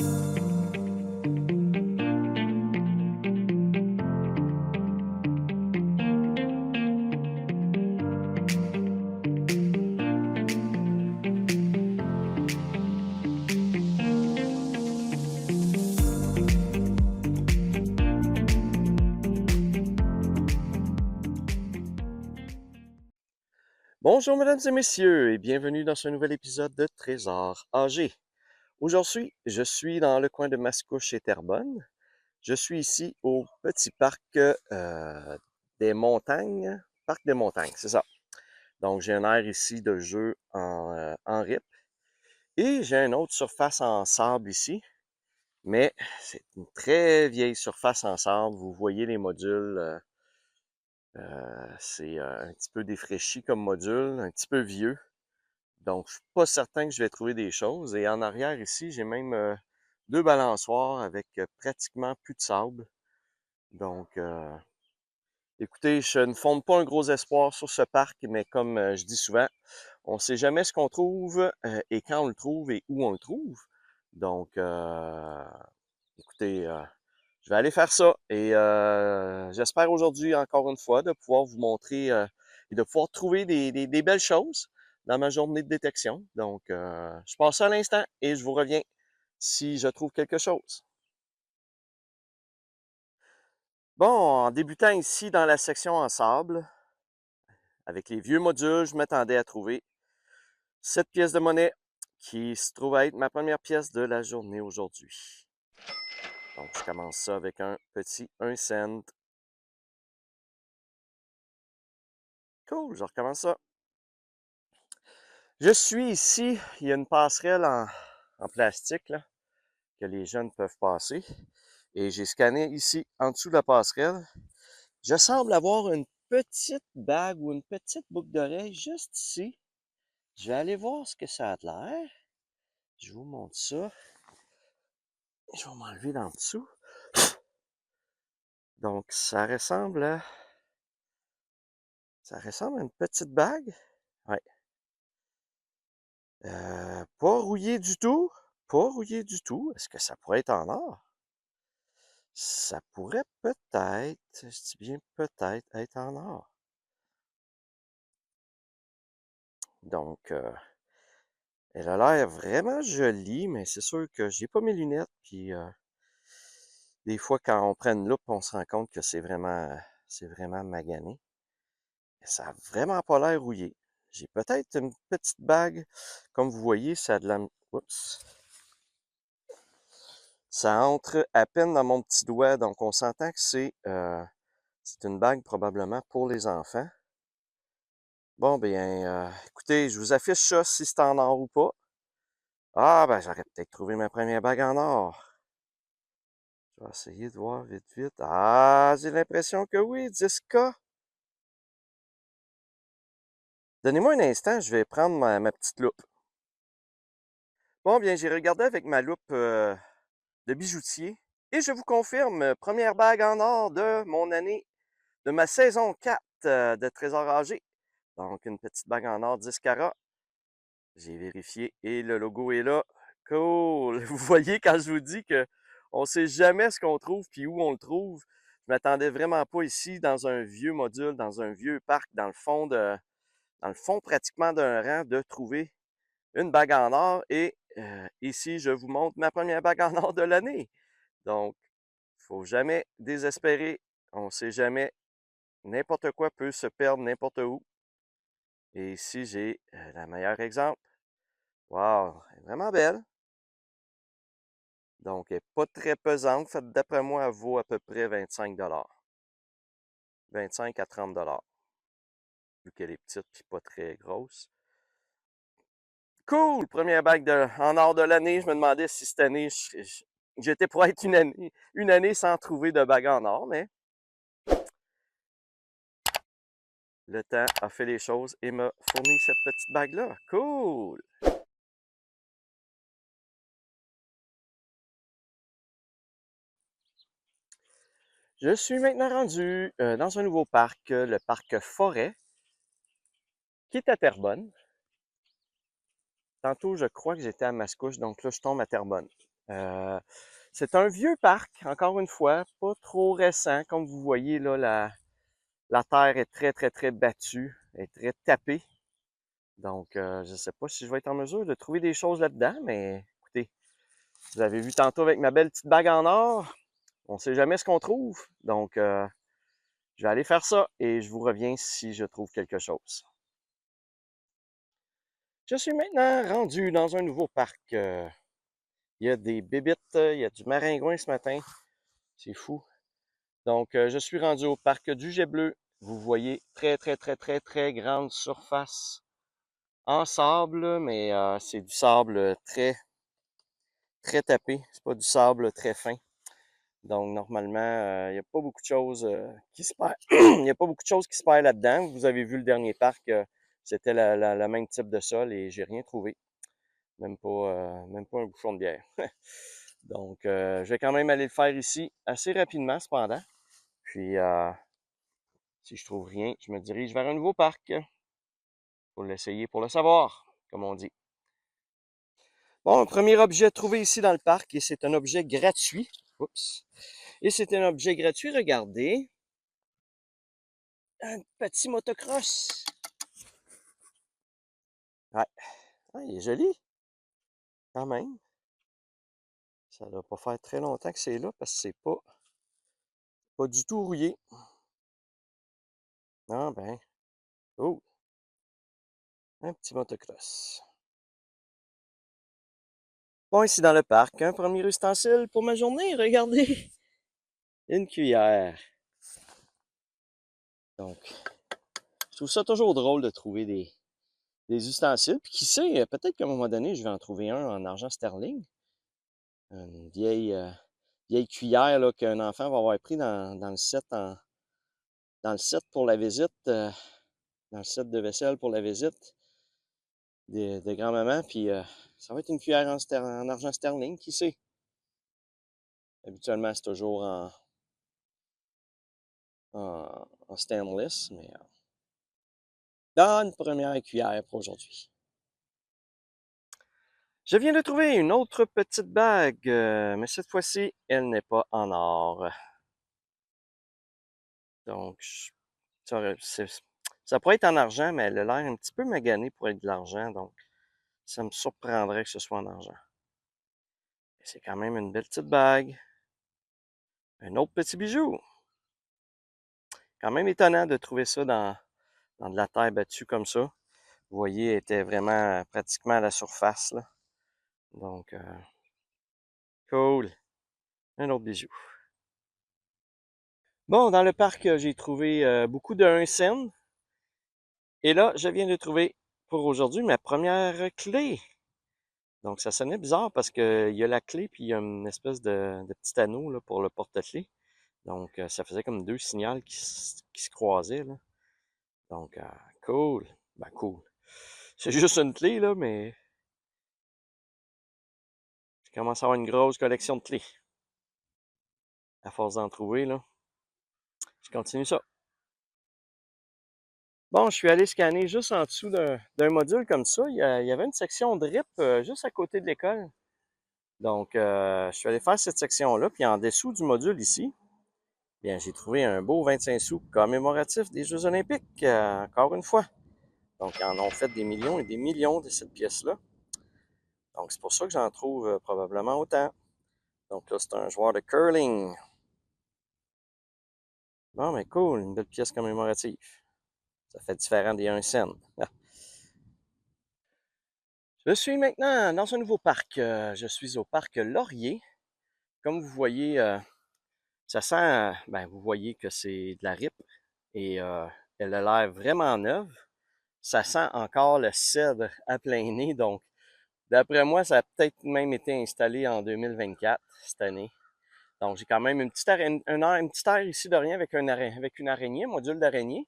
Bonjour mesdames et messieurs et bienvenue dans ce nouvel épisode de Trésors âgés. Aujourd'hui, je suis dans le coin de Mascouche et Terrebonne. Je suis ici au petit parc des montagnes. Parc des montagnes, c'est ça. Donc j'ai un aire ici de jeu en RIP et j'ai une autre surface en sable ici. Mais c'est une très vieille surface en sable. Vous voyez les modules. C'est un petit peu défraîchi comme module, un petit peu vieux. Donc, je suis pas certain que je vais trouver des choses. Et en arrière ici, j'ai même deux balançoires avec pratiquement plus de sable. Donc, écoutez, je ne fonde pas un gros espoir sur ce parc, mais comme je dis souvent, on ne sait jamais ce qu'on trouve et quand on le trouve et où on le trouve. Donc, écoutez, je vais aller faire ça. Et j'espère aujourd'hui, encore une fois, de pouvoir vous montrer et de pouvoir trouver des belles choses dans ma journée de détection. Donc, je passe ça à l'instant et je vous reviens si je trouve quelque chose. Bon, en débutant ici dans la section en sable, avec les vieux modules, je m'attendais à trouver cette pièce de monnaie qui se trouve à être ma première pièce de la journée aujourd'hui. Donc, je commence ça avec un petit 1 cent. Cool, je recommence ça. Je suis ici, il y a une passerelle en plastique là, que les jeunes peuvent passer. Et j'ai scanné ici, en dessous de la passerelle. Je semble avoir une petite bague ou une petite boucle d'oreille juste ici. Je vais aller voir ce que ça a l'air. Je vous montre ça. Je vais m'enlever d'en dessous. Donc, ça ressemble à une petite bague. Ouais. Pas rouillé du tout. Pas rouillé du tout. Est-ce que ça pourrait être en or? Ça pourrait peut-être, je dis bien peut-être, être en or. Donc, elle a l'air vraiment jolie, mais c'est sûr que j'ai pas mes lunettes, puis des fois, quand on prend une loupe, on se rend compte que c'est vraiment magané. Mais ça a vraiment pas l'air rouillé. J'ai peut-être une petite bague, comme vous voyez, ça a de la... Oups. Ça entre à peine dans mon petit doigt, donc on s'entend que c'est une bague probablement pour les enfants. Bon, bien, écoutez, je vous affiche ça si c'est en or ou pas. Ah, ben, j'aurais peut-être trouvé ma première bague en or. Je vais essayer de voir vite, vite. Ah, j'ai l'impression que oui, 10K. Donnez-moi un instant, je vais prendre ma petite loupe. Bon, bien, j'ai regardé avec ma loupe de bijoutier et je vous confirme, première bague en or de mon année, de ma saison 4 de Trésors âgés. Donc, une petite bague en or 10 carats. J'ai vérifié et le logo est là. Cool! Vous voyez quand je vous dis que on sait jamais ce qu'on trouve puis où on le trouve. Je m'attendais vraiment pas ici dans un vieux module, dans un vieux parc, dans le fond pratiquement d'un rang, de trouver une bague en or. Et ici, je vous montre ma première bague en or de l'année. Donc, il faut jamais désespérer. On sait jamais. N'importe quoi peut se perdre n'importe où. Et ici, j'ai la meilleure exemple. Wow! Elle est vraiment belle. Donc, elle n'est pas très pesante. D'après moi, elle vaut à peu près 25 25 à 30 vu qu'elle est petite et pas très grosse. Cool! Première bague en or de l'année. Je me demandais si cette année, j'étais pour être une année sans trouver de bague en or, mais le temps a fait les choses et m'a fourni cette petite bague-là. Cool! Je suis maintenant rendu dans un nouveau parc, le parc Forêt, qui est à Terrebonne. Tantôt, je crois que j'étais à Mascouche, donc là, je tombe à Terrebonne. C'est un vieux parc, encore une fois, pas trop récent. Comme vous voyez, là, la terre est très, très, très battue, est très tapée. Donc, je ne sais pas si je vais être en mesure de trouver des choses là-dedans, mais écoutez, vous avez vu tantôt avec ma belle petite bague en or, on ne sait jamais ce qu'on trouve. Donc, je vais aller faire ça et je vous reviens si je trouve quelque chose. Je suis maintenant rendu dans un nouveau parc. Il y a des bébites, il y a du maringouin ce matin. C'est fou. Donc, je suis rendu au parc du Jet Bleu. Vous voyez, très, très, très, très, très grande surface en sable, mais c'est du sable très, très tapé. C'est pas du sable très fin. Donc, normalement, il n'y a pas beaucoup de choses qui se perdent. Il n'y a pas beaucoup de choses qui se perdent là-dedans. Vous avez vu le dernier parc, c'était le même type de sol et j'ai rien trouvé. Même pas un bouchon de bière. Donc, je vais quand même aller le faire ici assez rapidement, cependant. Puis, si je trouve rien, je me dirige vers un nouveau parc pour l'essayer, pour le savoir, comme on dit. Bon, un premier objet trouvé ici dans le parc, et c'est un objet gratuit. Oups. Et c'est un objet gratuit, regardez. Un petit motocross. Ouais. Ah, il est joli, quand même. Ça ne doit pas faire très longtemps que c'est là, parce que c'est pas du tout rouillé. Ah ben, oh, un petit motocross. Bon, ici dans le parc, un premier ustensile pour ma journée, regardez. Une cuillère. Donc, je trouve ça toujours drôle de trouver des ustensiles. Puis qui sait, peut-être qu'à un moment donné, je vais en trouver un en argent sterling. Une vieille cuillère là, qu'un enfant va avoir pris dans le set dans le set pour la visite, dans le set de vaisselle pour la visite de grand-maman. Puis ça va être une cuillère en argent sterling, qui sait? Habituellement, c'est toujours en stainless, mais une première cuillère pour aujourd'hui. Je viens de trouver une autre petite bague, mais cette fois-ci, elle n'est pas en or. Donc, ça pourrait être en argent, mais elle a l'air un petit peu maganée pour être de l'argent, donc ça me surprendrait que ce soit en argent. C'est quand même une belle petite bague. Un autre petit bijou. Quand même étonnant de trouver ça dans de la terre battue comme ça. Vous voyez, elle était vraiment pratiquement à la surface, là. Donc, cool. Un autre bijou. Bon, dans le parc, j'ai trouvé beaucoup de 1 cent. Et là, je viens de trouver pour aujourd'hui ma première clé. Donc, ça sonnait bizarre parce qu'il y a la clé puis il y a une espèce de petit anneau là, pour le porte-clés. Donc, ça faisait comme deux signaux qui se croisaient, là. Donc, cool. Ben, cool. C'est juste une clé, là, mais je commence à avoir une grosse collection de clés. À force d'en trouver, là. Je continue ça. Bon, je suis allé scanner juste en dessous d'un module comme ça. Il y avait une section drip juste à côté de l'école. Donc, je suis allé faire cette section-là. Puis en dessous du module ici, bien, j'ai trouvé un beau 25 sous commémoratif des Jeux olympiques, encore une fois. Donc, ils en ont fait des millions et des millions de cette pièce-là. Donc, c'est pour ça que j'en trouve probablement autant. Donc là, c'est un joueur de curling. Bon, mais cool, une belle pièce commémorative. Ça fait différent des 1 cent. Je suis maintenant dans un nouveau parc. Je suis au parc Laurier. Comme vous voyez, ça sent, ben, vous voyez que c'est de la rip et elle a l'air vraiment neuve. Ça sent encore le cèdre à plein nez, donc d'après moi, ça a peut-être même été installé en 2024, cette année. Donc j'ai quand même une petite aire ici de rien avec avec une araignée, un module d'araignée.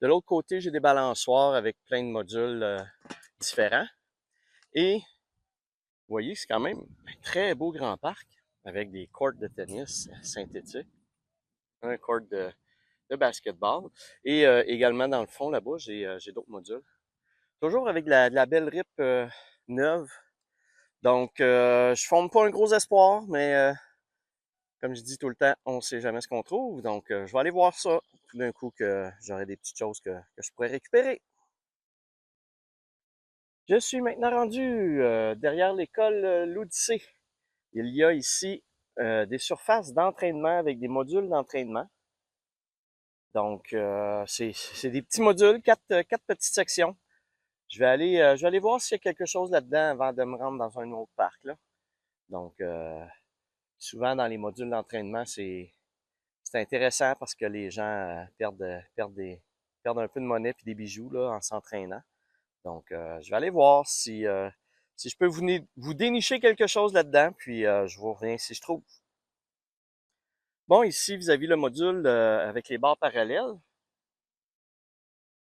De l'autre côté, j'ai des balançoires avec plein de modules différents. Et vous voyez, c'est quand même un très beau grand parc avec des courts de tennis synthétiques, un court de basketball. Et également, dans le fond, là-bas, j'ai d'autres modules. Toujours avec de la belle rip neuve. Donc, je fonde pas un gros espoir, mais comme je dis tout le temps, on ne sait jamais ce qu'on trouve. Donc, je vais aller voir ça tout d'un coup que j'aurai des petites choses que je pourrais récupérer. Je suis maintenant rendu derrière l'école L'Odyssée. Il y a ici des surfaces d'entraînement avec des modules d'entraînement. Donc, c'est des petits modules, quatre petites sections. Je vais aller voir s'il y a quelque chose là-dedans avant de me rendre dans un autre parc, là. Donc, souvent dans les modules d'entraînement, c'est intéressant parce que les gens perdent un peu de monnaie puis des bijoux là, en s'entraînant. Donc, je vais aller voir si je peux vous dénicher quelque chose là-dedans, puis je vous reviens si je trouve. Bon, ici, vis-à-vis le module avec les barres parallèles,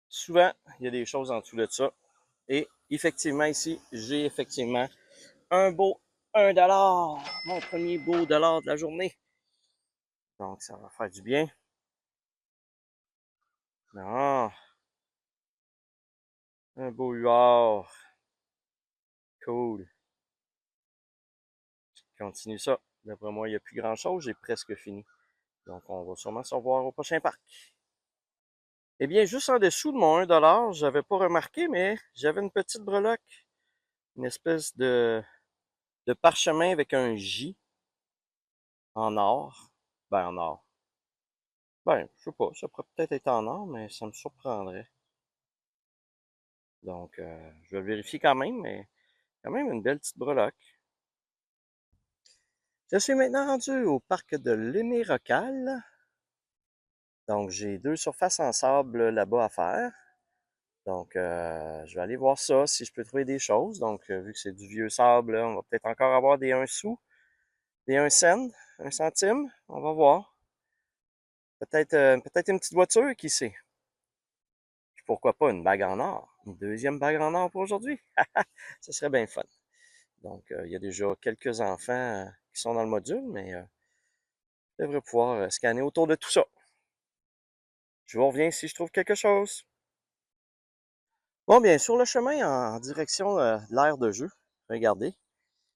souvent, il y a des choses en dessous de ça. Et effectivement, ici, j'ai effectivement un beau 1$. Mon premier beau dollar de la journée. Donc, ça va faire du bien. Ah, un beau huard. Cool. Je continue ça. D'après moi, il n'y a plus grand-chose. J'ai presque fini. Donc, on va sûrement se revoir au prochain parc. Eh bien, juste en dessous de mon 1$, j'avais pas remarqué, mais j'avais une petite breloque. Une espèce de parchemin avec un J en or. Ben, en or. Ben, je sais pas. Ça pourrait peut-être être en or, mais ça me surprendrait. Donc, je vais vérifier quand même, mais quand même une belle petite breloque. Je suis maintenant rendu au parc de l'Hémérocal. Donc, j'ai 2 surfaces en sable là-bas à faire. Donc, je vais aller voir ça, si je peux trouver des choses. Donc, vu que c'est du vieux sable, là, on va peut-être encore avoir des 1 sou, des 1 cent, 1 centime. On va voir. Peut-être une petite voiture, qui sait. Puis pourquoi pas une bague en or. Une deuxième bague en or pour aujourd'hui. Ce serait bien fun. Donc, il y a déjà quelques enfants qui sont dans le module, mais je devrais pouvoir scanner autour de tout ça. Je vous reviens si je trouve quelque chose. Bon, bien, sur le chemin en direction de l'aire de jeu, regardez,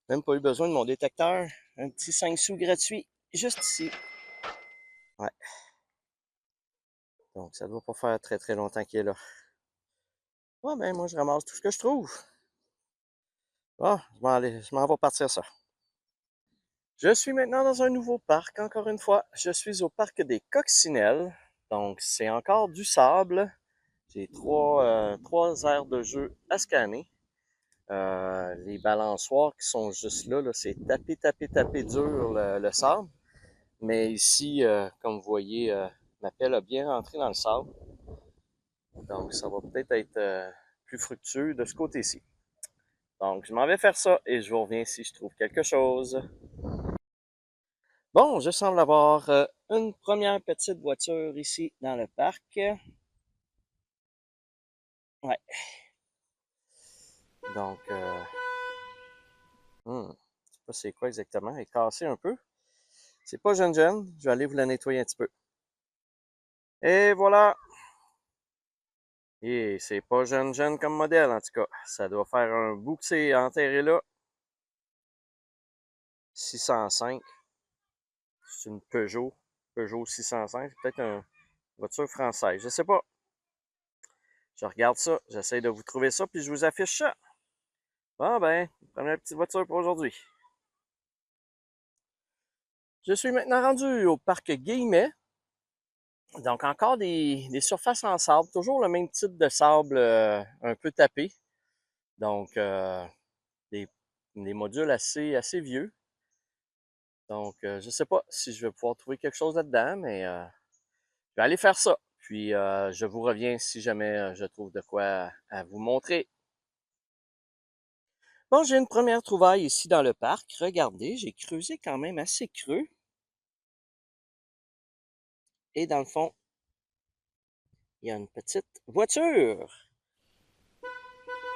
même pas eu besoin de mon détecteur. Un petit 5 sous gratuit, juste ici. Ouais. Donc, ça doit pas faire très très longtemps qu'il est là. Ouais, ben, moi, je ramasse tout ce que je trouve. Ah, je m'en vais partir ça. Je suis maintenant dans un nouveau parc, encore une fois. Je suis au parc des Coccinelles. Donc, c'est encore du sable. J'ai trois aires de jeu à scanner. Les balançoires qui sont juste là, c'est taper dur le sable. Mais ici, comme vous voyez, ma pelle a bien rentré dans le sable. Donc, ça va peut-être être, plus fructueux de ce côté-ci. Donc, je m'en vais faire ça et je vous reviens si je trouve quelque chose. Bon, je semble avoir une première petite voiture ici dans le parc. Ouais. Donc, je sais pas c'est quoi exactement. Elle est cassée un peu. C'est pas jeune. Je vais aller vous la nettoyer un petit peu. Et voilà. Et c'est pas jeune comme modèle, en tout cas. Ça doit faire un bout que c'est enterré là. 605. C'est une Peugeot 605. C'est peut-être une voiture française. Je sais pas. Je regarde ça. J'essaie de vous trouver ça, puis je vous affiche ça. Bon ben, première petite voiture pour aujourd'hui. Je suis maintenant rendu au parc Guillemet. Donc encore des surfaces en sable. Toujours le même type de sable un peu tapé. Donc des, des modules assez vieux. Donc, je sais pas si je vais pouvoir trouver quelque chose là-dedans, mais je vais aller faire ça. Puis, je vous reviens si jamais je trouve de quoi à vous montrer. Bon, j'ai une première trouvaille ici dans le parc. Regardez, j'ai creusé quand même assez creux. Et dans le fond, il y a une petite voiture.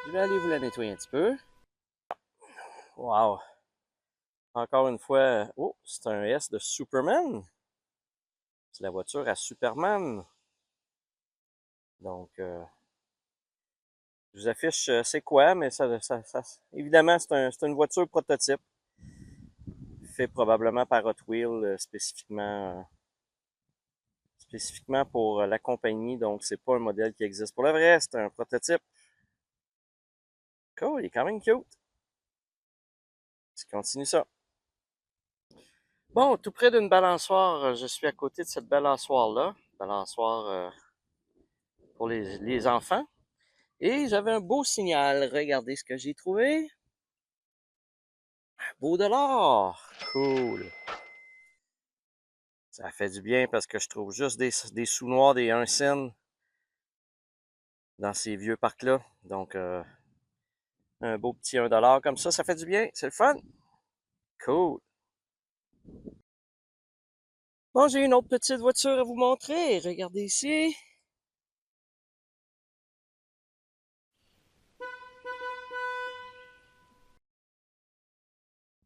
Je vais aller vous la nettoyer un petit peu. Wow! Encore une fois, oh, c'est un S de Superman. C'est la voiture à Superman. Donc, Je vous affiche c'est quoi, mais évidemment, c'est une voiture prototype. Fait probablement par Hot Wheels spécifiquement pour la compagnie. Donc, c'est pas un modèle qui existe pour le vrai. C'est un prototype. Cool, il est quand même cute. Je continue ça. Bon, tout près d'une balançoire, je suis à côté de cette balançoire-là. Balançoire pour les enfants. Et j'avais un beau signal. Regardez ce que j'ai trouvé. Un beau dollar. Cool. Ça fait du bien parce que je trouve juste des sous noirs, des 1 cent dans ces vieux parcs-là. Donc, un beau petit 1 $ comme ça fait du bien. C'est le fun. Cool. Bon, j'ai une autre petite voiture à vous montrer. Regardez ici.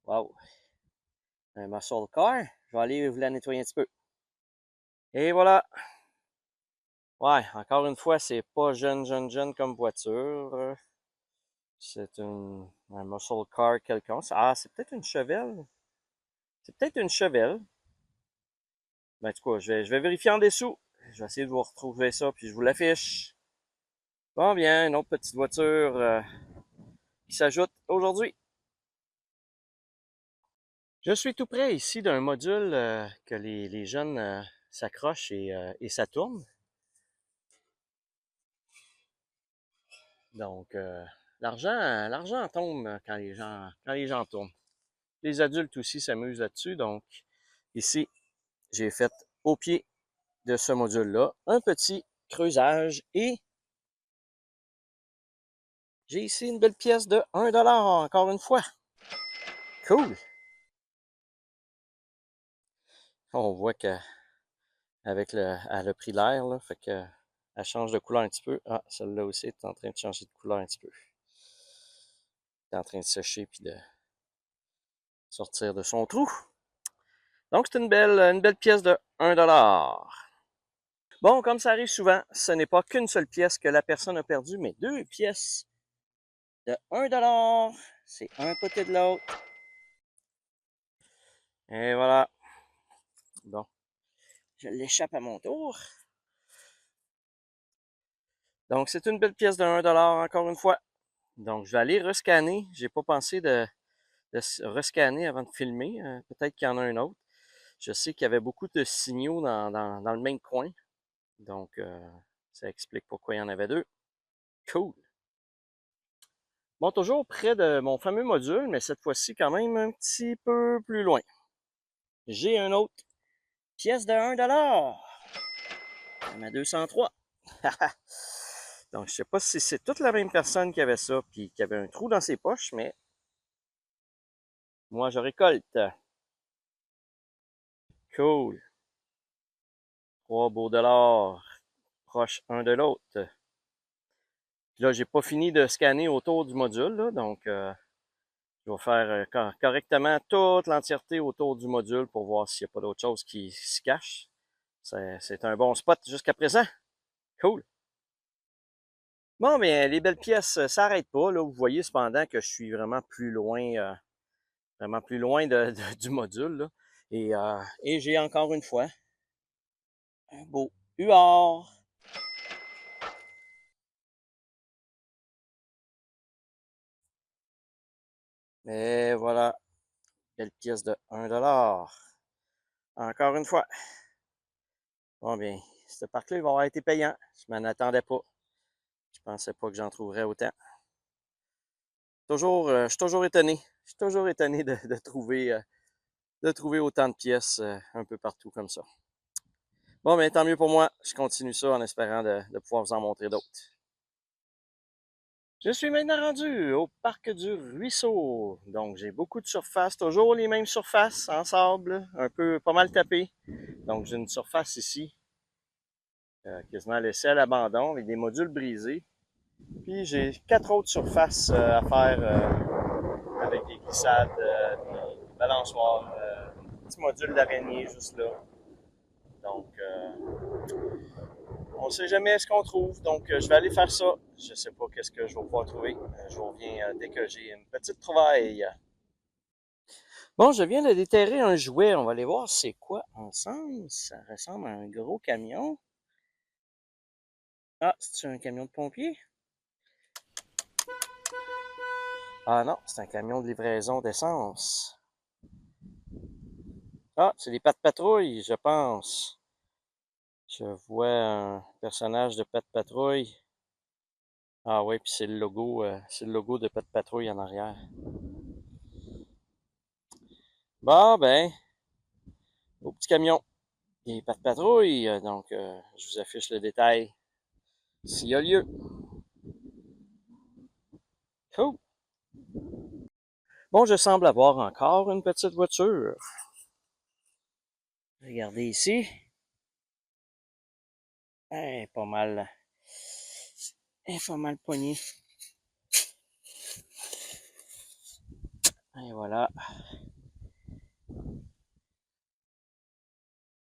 Wow. Un muscle car. Je vais aller vous la nettoyer un petit peu. Et voilà. Ouais, encore une fois, c'est pas jeune comme voiture. C'est un muscle car quelconque. Ah, c'est peut-être une Chevelle. C'est peut-être une Chevelle. Ben, en tout cas, je vais vérifier en dessous. Je vais essayer de vous retrouver ça, puis je vous l'affiche. Bon, bien, une autre petite voiture qui s'ajoute aujourd'hui. Je suis tout près ici d'un module que les jeunes s'accrochent et ça tourne. Donc, l'argent tombe quand les gens tournent. Les adultes aussi s'amusent là-dessus. Donc, ici, j'ai fait au pied de ce module-là un petit creusage et j'ai ici une belle pièce de 1 $ encore une fois. Cool! On voit que avec elle a pris l'air, là, fait que elle change de couleur un petit peu. Ah, celle-là aussi est en train de changer de couleur un petit peu. Elle est en train de sécher puis de sortir de son trou. Donc, c'est une belle pièce de 1 $. Bon, comme ça arrive souvent, ce n'est pas qu'une seule pièce que la personne a perdue, mais deux pièces de 1 $. C'est un côté de l'autre. Et voilà. Bon, je l'échappe à mon tour. Donc, c'est une belle pièce de 1 $ encore une fois. Donc, je vais aller rescanner. J'ai pas pensé de rescanner avant de filmer. Peut-être qu'il y en a un autre. Je sais qu'il y avait beaucoup de signaux dans le même coin. Donc, ça explique pourquoi il y en avait deux. Cool. Bon, toujours près de mon fameux module, mais cette fois-ci quand même un petit peu plus loin. J'ai une autre pièce de 1 $. Ma 203. Donc, je sais pas si c'est toute la même personne qui avait ça, puis qui avait un trou dans ses poches, mais moi, je récolte. Cool. 3 beaux $, proches un de l'autre. Puis là, j'ai pas fini de scanner autour du module, là, donc je vais faire correctement toute l'entièreté autour du module pour voir s'il n'y a pas d'autre chose qui se cache. C'est un bon spot jusqu'à présent. Cool. Bon, bien, les belles pièces s'arrêtent pas. Là, vous voyez cependant que je suis vraiment plus loin du module. Là. Et j'ai encore une fois un beau huard. Et voilà, belle pièce de 1 $. Encore une fois. Bon, bien, ce parc-là, il va avoir été payant. Je m'en attendais pas. Je pensais pas que j'en trouverais autant. Je suis toujours étonné. Je suis toujours étonné de trouver autant de pièces un peu partout comme ça. Bon, bien, tant mieux pour moi. Je continue ça en espérant de pouvoir vous en montrer d'autres. Je suis maintenant rendu au parc du Ruisseau. Donc, j'ai beaucoup de surface, toujours les mêmes surfaces en sable, un peu pas mal tapé. Donc, j'ai une surface ici, quasiment laissée à l'abandon, avec des modules brisés. Puis, j'ai 4 autres surfaces à faire avec des glissades, des balançoires, un petit module d'araignée juste là. Donc, On ne sait jamais ce qu'on trouve, donc je vais aller faire ça. Je ne sais pas qu'est-ce que je vais pouvoir trouver. Je vous reviens dès que j'ai une petite trouvaille. Bon, je viens de déterrer un jouet. On va aller voir c'est quoi ensemble. Ça ressemble à un gros camion. Ah, c'est un camion de pompier? Ah non, c'est un camion de livraison d'essence. Ah, c'est des Pat' Patrouille, je pense. Je vois un personnage de Pat' Patrouille. Ah oui, puis c'est le logo de Pat' Patrouille en arrière. Bon, ben, au petit camion. Et Pat' Patrouille, donc je vous affiche le détail s'il y a lieu. Cool. Bon, je semble avoir encore une petite voiture. Regardez ici. Elle est pas mal. Elle est pas mal poignée. Et voilà.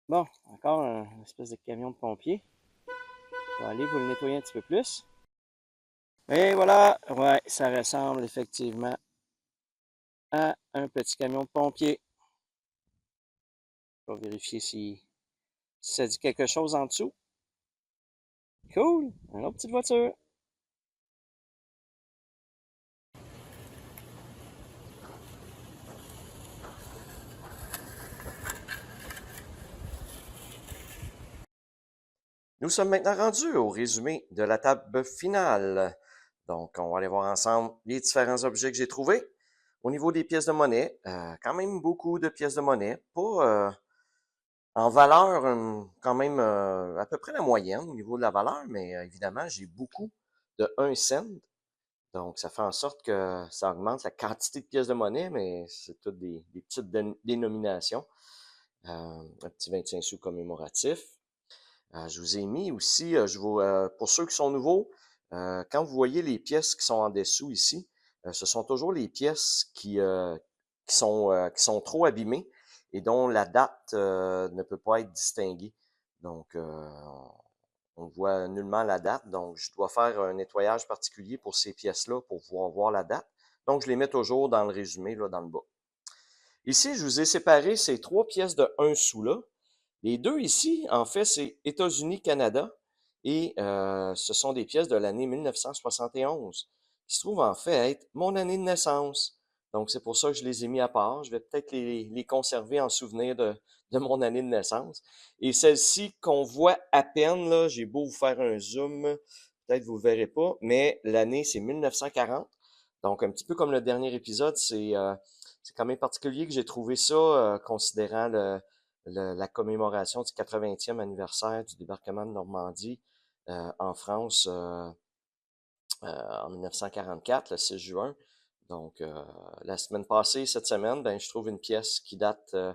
Bon, encore une espèce de camion de pompier. Je vais aller vous le nettoyer un petit peu plus. Et voilà, ouais, ça ressemble effectivement à un petit camion de pompier. Je vais vérifier si ça dit quelque chose en dessous. Cool, une autre petite voiture. Nous sommes maintenant rendus au résumé de la table finale. Donc, on va aller voir ensemble les différents objets que j'ai trouvés. Au niveau des pièces de monnaie, quand même beaucoup de pièces de monnaie. Pas en valeur, quand même à peu près la moyenne au niveau de la valeur, mais évidemment, j'ai beaucoup de 1 cent. Donc, ça fait en sorte que ça augmente la quantité de pièces de monnaie, mais c'est toutes des petites dénominations. Un petit 25 sous commémoratif. Je vous ai mis aussi, pour ceux qui sont nouveaux, quand vous voyez les pièces qui sont en dessous ici, ce sont toujours les pièces qui sont trop abîmées et dont la date ne peut pas être distinguée. Donc, on voit nullement la date. Donc, je dois faire un nettoyage particulier pour ces pièces-là pour pouvoir voir la date. Donc, je les mets toujours dans le résumé, là, dans le bas. Ici, je vous ai séparé ces 3 pièces de 1 sou là. Les deux ici, en fait, c'est États-Unis-Canada et ce sont des pièces de l'année 1971 qui se trouvent en fait être mon année de naissance. Donc, c'est pour ça que je les ai mis à part. Je vais peut-être les conserver en souvenir de mon année de naissance. Et celle-ci qu'on voit à peine, là, j'ai beau vous faire un zoom, peut-être vous ne verrez pas, mais l'année, c'est 1940. Donc, un petit peu comme le dernier épisode, c'est quand même particulier que j'ai trouvé ça, considérant la commémoration du 80e anniversaire du débarquement de Normandie en France en 1944, le 6 juin. Donc, la semaine passée, cette semaine, ben, je trouve une pièce qui date de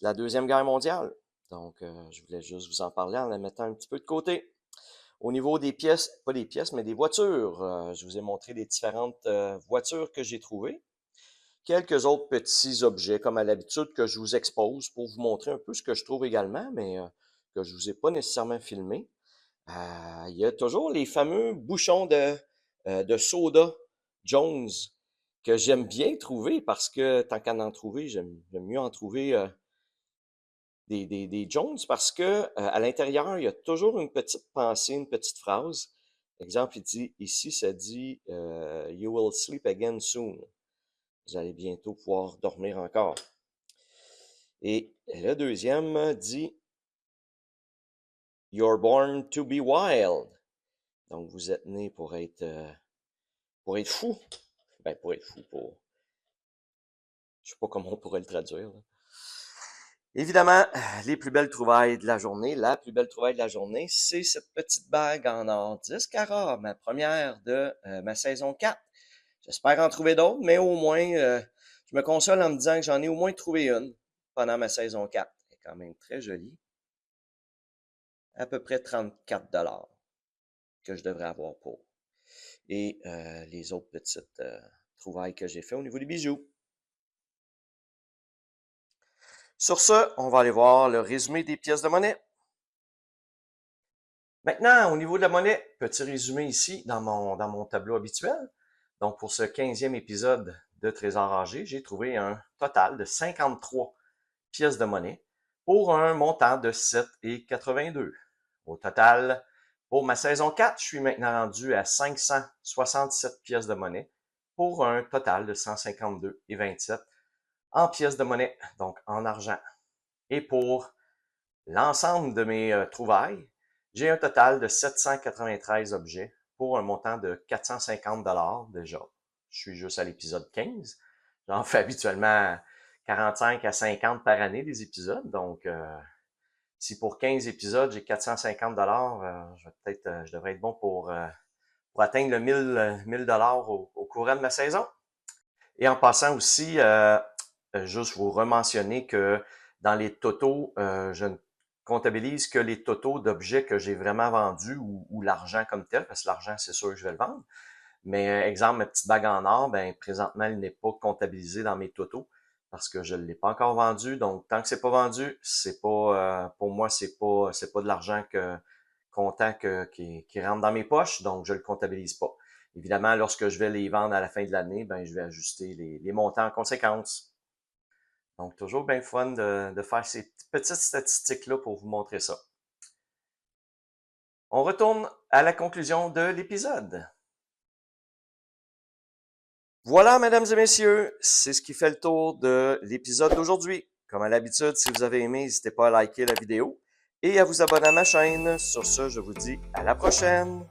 la Deuxième Guerre mondiale. Donc, je voulais juste vous en parler en la mettant un petit peu de côté. Au niveau des pièces, pas des pièces, mais des voitures, je vous ai montré les différentes voitures que j'ai trouvées. Quelques autres petits objets, comme à l'habitude, que je vous expose pour vous montrer un peu ce que je trouve également, mais que je ne vous ai pas nécessairement filmé. Il y a toujours les fameux bouchons de soda Jones que j'aime bien trouver parce que tant qu'à en trouver, j'aime mieux en trouver des Jones parce que à l'intérieur, il y a toujours une petite pensée, une petite phrase. Exemple, il dit, ici, ça dit You will sleep again soon. Vous allez bientôt pouvoir dormir encore. Et le deuxième dit You're born to be wild. Donc vous êtes né pour être fou. Ben pour être fou, je sais pas comment on pourrait le traduire, là. Évidemment, les plus belles trouvailles de la journée, la plus belle trouvaille de la journée, c'est cette petite bague en or 10 carats, ma première de ma saison 4. J'espère en trouver d'autres, mais au moins, je me console en me disant que j'en ai au moins trouvé une pendant ma saison 4. Elle est quand même très jolie. À peu près 34 $ que je devrais avoir pour. Et les autres petites trouvailles que j'ai fait au niveau des bijoux. Sur ce, on va aller voir le résumé des pièces de monnaie. Maintenant, au niveau de la monnaie, petit résumé ici dans mon tableau habituel. Donc, pour ce 15e épisode de Trésor âgé, j'ai trouvé un total de 53 pièces de monnaie pour un montant de 7,82. Au total, pour ma saison 4, je suis maintenant rendu à 567 pièces de monnaie pour un total de 152,27 en pièces de monnaie, donc en argent. Et pour l'ensemble de mes trouvailles, j'ai un total de 793 objets pour un montant de 450 déjà. Je suis juste à l'épisode 15. J'en fais habituellement 45 à 50 par année des épisodes. Donc, si pour 15 épisodes, j'ai 450 je devrais être bon pour atteindre le 1000 au courant de ma saison. Et en passant aussi, juste vous rementionner que dans les totaux, je ne comptabilise que les totaux d'objets que j'ai vraiment vendus ou l'argent comme tel, parce que l'argent, c'est sûr que je vais le vendre. Mais exemple, ma petite bague en or, ben présentement, elle n'est pas comptabilisée dans mes totaux parce que je ne l'ai pas encore vendu. Donc, tant que c'est pas vendu, c'est pas pour moi, c'est pas de l'argent comptant qui rentre dans mes poches, donc je le comptabilise pas. Évidemment, lorsque je vais les vendre à la fin de l'année, ben je vais ajuster les montants en conséquence. Donc, toujours bien fun de faire ces petites statistiques-là pour vous montrer ça. On retourne à la conclusion de l'épisode. Voilà, mesdames et messieurs, c'est ce qui fait le tour de l'épisode d'aujourd'hui. Comme à l'habitude, si vous avez aimé, n'hésitez pas à liker la vidéo et à vous abonner à ma chaîne. Sur ce, je vous dis à la prochaine.